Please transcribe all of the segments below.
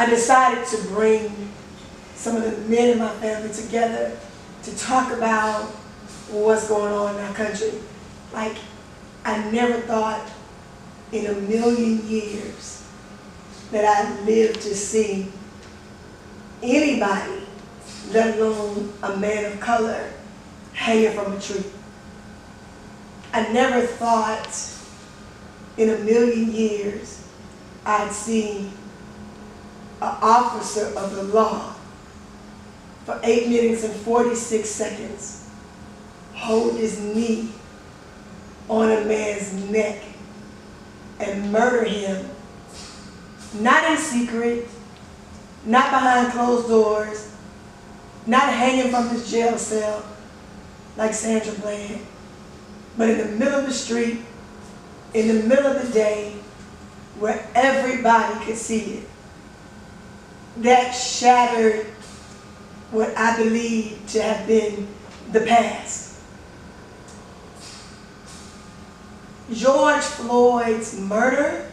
I decided to bring some of the men in my family together to talk about what's going on in our country. Like, I never thought in a million years that I'd live to see anybody, let alone a man of color, hanging from a tree. I never thought in a million years I'd see an officer of the law for 8 minutes and 46 seconds hold his knee on a man's neck and murder him, not in secret, not behind closed doors, not hanging from his jail cell like Sandra Bland, but in the middle of the street, in the middle of the day, where everybody could see it. That shattered what I believe to have been the past. George Floyd's murder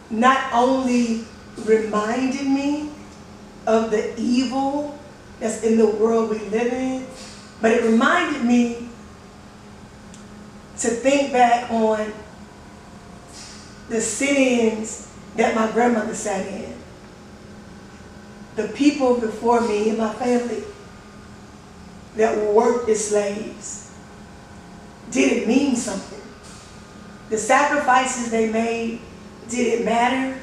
not only reminded me of the evil that's in the world we live in, but it reminded me to think back on the sit-ins that my grandmother sat in. The people before me in my family that worked as slaves. Did it mean something? The sacrifices they made, did it matter?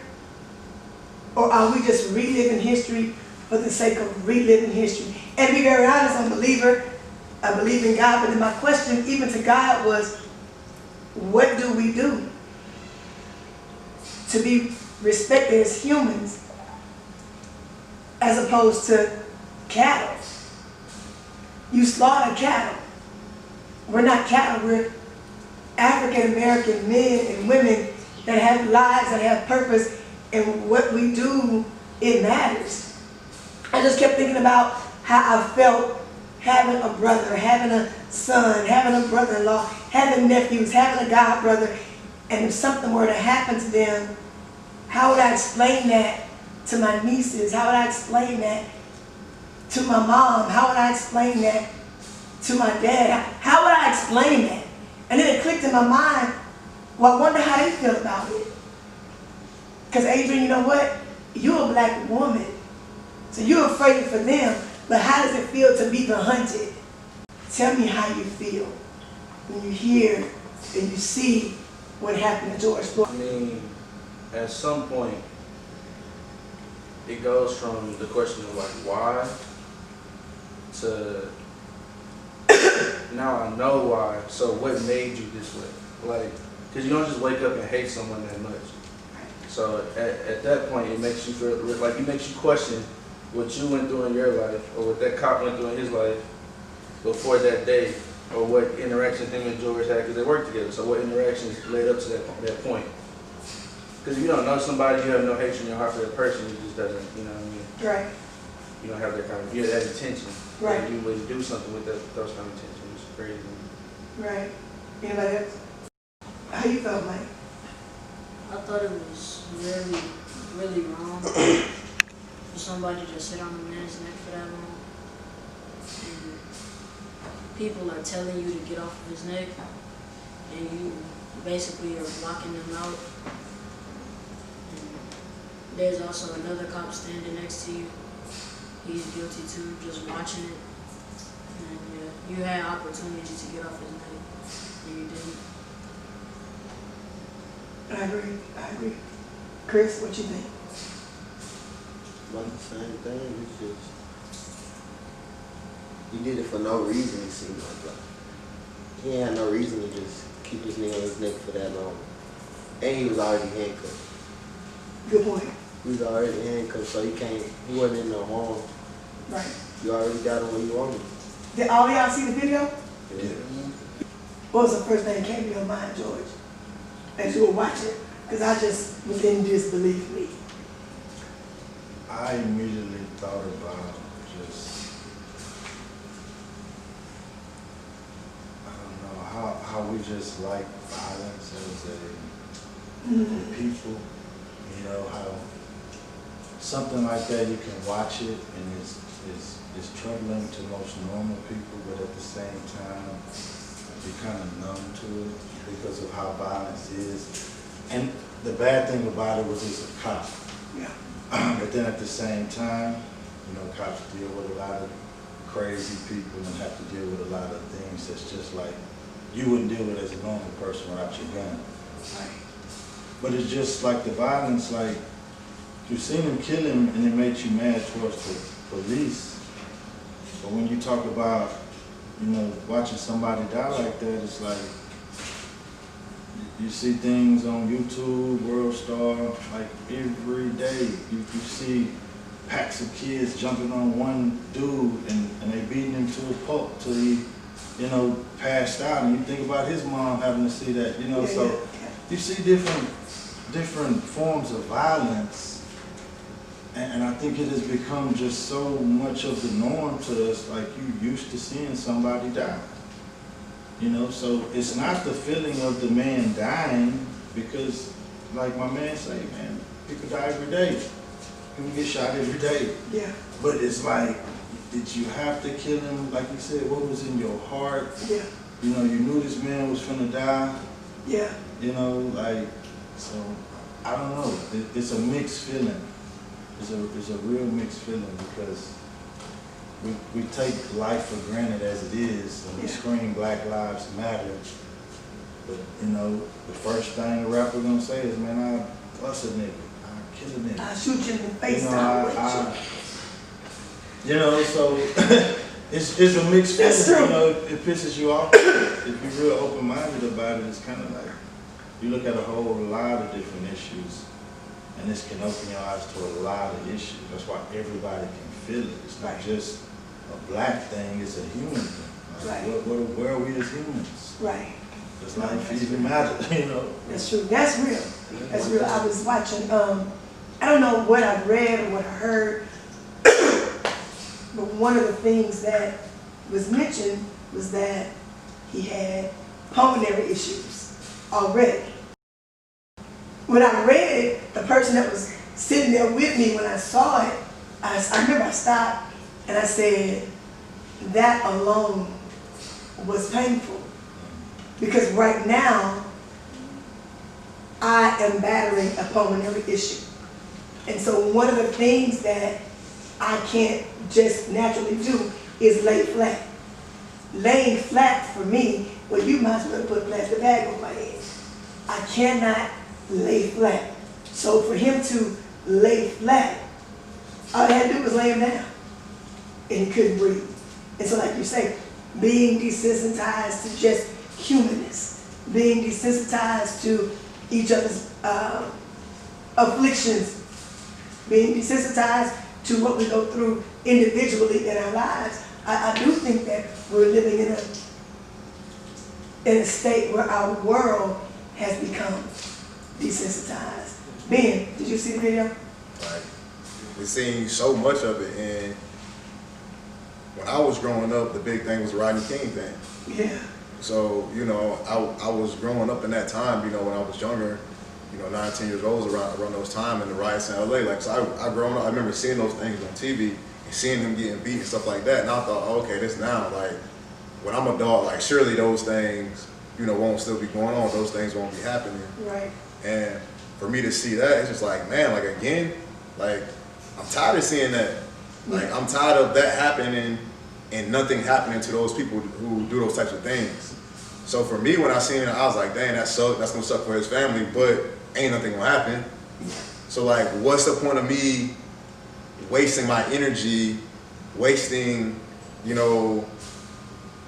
Or are we just reliving history for the sake of reliving history? And to be very honest, I'm a believer. I believe in God, but then my question even to God was, what do we do to be respected as humans as opposed to cattle? You slaughter cattle. We're not cattle, we're African American men and women that have lives, that have purpose, and what we do, it matters. I just kept thinking about how I felt having a brother, having a son, having a brother-in-law, having nephews, having a god brother, and if something were to happen to them, how would I explain that to my nieces? How would I explain that to my mom? How would I explain that to my dad? How would I explain that? And then it clicked in my mind, well, I wonder how they feel about it. Because Adrienne, you know what? You're a black woman, so you're afraid for them, but how does it feel to be the hunted? Tell me how you feel when you hear and you see what happened to George Floyd. I mean, at some point, it goes from the question of like why to now I know why, so what made you this way? Like, because you don't just wake up and hate someone that much. So at that point, it makes you feel like it makes you question what you went through in your life or what that cop went through in his life before that day, or what interactions him and George had because they worked together. So what interactions led up to that point? Because if you don't know somebody, you have no hatred in your heart for that person, it just doesn't, you know what I mean? Right. You don't have that kind of, you have that intention. Right. And you would do something with those kind of intentions. It's crazy. Right. Anybody else? How you felt, Mike? I thought it was really, really wrong for somebody to sit on a man's neck for that long. And people are telling you to get off of his neck, and you basically are blocking them out. And there's also another cop standing next to you. He's guilty too, just watching it. And yeah, you had opportunity to get off his neck, and you didn't. I agree. Chris, what you think? About the same thing. It's just, he did it for no reason, it seemed like. He had no reason to just keep his knee on his neck for that long. And he was already handcuffed. Good point. He was already handcuffed, so he wasn't in no harm. Right. You already got him where you wanted. Did all y'all see the video? Yeah. What was the first thing that came to your mind, George, as you were watching? Because I just was in disbelief. Me. I immediately thought about just, I don't know, how we just like violence as a people. You know, how something like that, you can watch it and it's troubling to most normal people, but at the same time, you're kind of numb to it because of how violence is. And the bad thing about it was it's a cop. Yeah. But then at the same time, you know, cops deal with a lot of crazy people and have to deal with a lot of things that's just like you wouldn't deal with as a normal person without your gun. Right. But it's just like the violence, like you've seen him kill him and it makes you mad towards the police. But when you talk about, you know, watching somebody die like that, it's like you see things on YouTube, World Star, like every day. You see packs of kids jumping on one dude and they beating him to a pulp till he, you know, passed out. And you think about his mom having to see that, you know. So you see different forms of violence. And I think it has become just so much of the norm to us, like you used to seeing somebody die. You know, so it's not the feeling of the man dying because, like my man say, man, people die every day. People get shot every day. Yeah. But it's like, did you have to kill him? Like you said, what was in your heart? Yeah. You know, you knew this man was finna die. Yeah. You know, like, so, I don't know. It's a mixed feeling. It's a real mixed feeling because we take life for granted as it is, and we scream Black Lives Matter. But you know, the first thing a rapper gonna say is, "Man, I bust a nigga, I kill a nigga, I shoot you in the face." You know, you know, so it's a mixed feeling. You know, it pisses you off. If you're real open-minded about it, it's kind of like you look at a whole lot of different issues. And this can open your eyes to a lot of issues. That's why everybody can feel it. It's not just a black thing, it's a human thing. Like, where are we as humans? Right. Does life even matter, you know? That's true. That's real. That's real. I was watching, I don't know what I read or what I heard, but one of the things that was mentioned was that he had pulmonary issues already. When I read it, the person that was sitting there with me when I saw it, I remember I stopped and I said, that alone was painful. Because right now, I am battling a pulmonary issue. And so one of the things that I can't just naturally do is lay flat. Laying flat for me, well, you might as well put a plastic bag on my head. I cannot lay flat. So for him to lay flat, all I had to do was lay him down. And he couldn't breathe. And so like you say, being desensitized to just humanness, being desensitized to each other's afflictions, being desensitized to what we go through individually in our lives. I do think that we're living in a state where our world has become desensitized. Ben, did you see the video? Right. We've seen so much of it, and when I was growing up, the big thing was the Rodney King thing. Yeah. So, you know, I was growing up in that time, you know, when I was younger, you know, 9, 10 years old, around those times in the riots in LA. Like, so I grown up, I remember seeing those things on TV and seeing him getting beat and stuff like that. And I thought, oh, okay, this now, like, when I'm a dog, like, surely those things, you know, won't still be going on. Those things won't be happening. Right. And for me to see that, it's just like, man, like, again, like, I'm tired of seeing that. Like, I'm tired of that happening and nothing happening to those people who do those types of things. So for me, when I seen it, I was like, dang, that sucks. That's gonna suck for his family, but ain't nothing gonna happen. So like, what's the point of me wasting my energy, wasting, you know,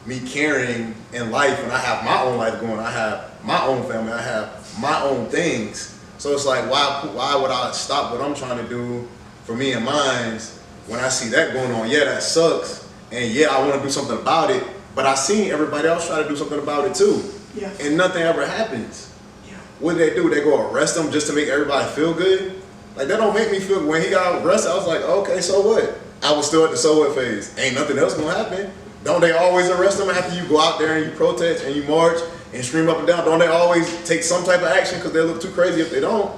me caring in life when I have my own life going, I have my own family, I have my own things. So it's like, why would I stop what I'm trying to do for me and mine when I see that going on? Yeah, that sucks. And yeah, I want to do something about it, but I seen everybody else try to do something about it too. Yeah. And nothing ever happens. Yeah. What do? They go arrest him just to make everybody feel good? Like, that don't make me feel good. When he got arrested, I was like, okay, so what? I was still at the so what phase. Ain't nothing else gonna happen. Don't they always arrest them after you go out there and you protest and you march and scream up and down? Don't they always take some type of action because they look too crazy if they don't?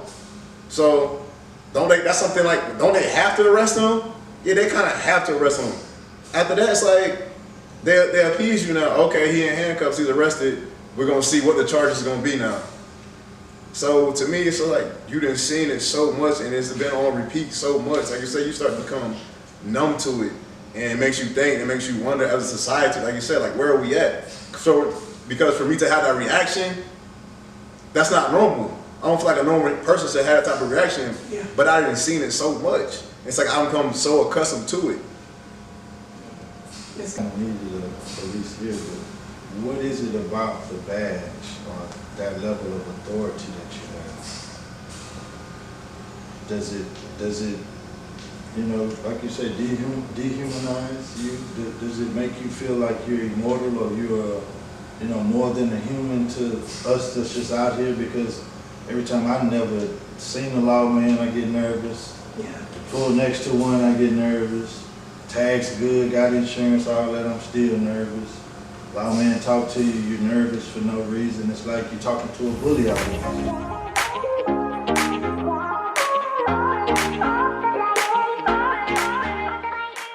So don't they? That's something like, don't they have to arrest him? Yeah, they kind of have to arrest him. After that, it's like they appease you now. Okay, he in handcuffs, he's arrested. We're gonna see what the charges is gonna be now. So to me, it's like you done seen it so much, and it's been on repeat so much. Like you say, you start to become numb to it, and it makes you think, it makes you wonder as a society. Like you said, like where are we at? So because for me to have that reaction, that's not normal. I don't feel like a normal person should have that type of reaction. Yeah. But I done seen it so much. It's like I've become so accustomed to it. It's, I don't need you to police here, but what is it about the badge or that level of authority that you have? Does it, you know, like you say, dehumanize you? Does it make you feel like you're immortal or you're, you know, more than a human to us that's just out here? Because every time I never seen a lawman, I get nervous. yeah. Pull next to one, I get nervous. Tags good, got insurance, all that, I'm still nervous. Lawman talk to you, you're nervous for no reason. It's like you're talking to a bully out there.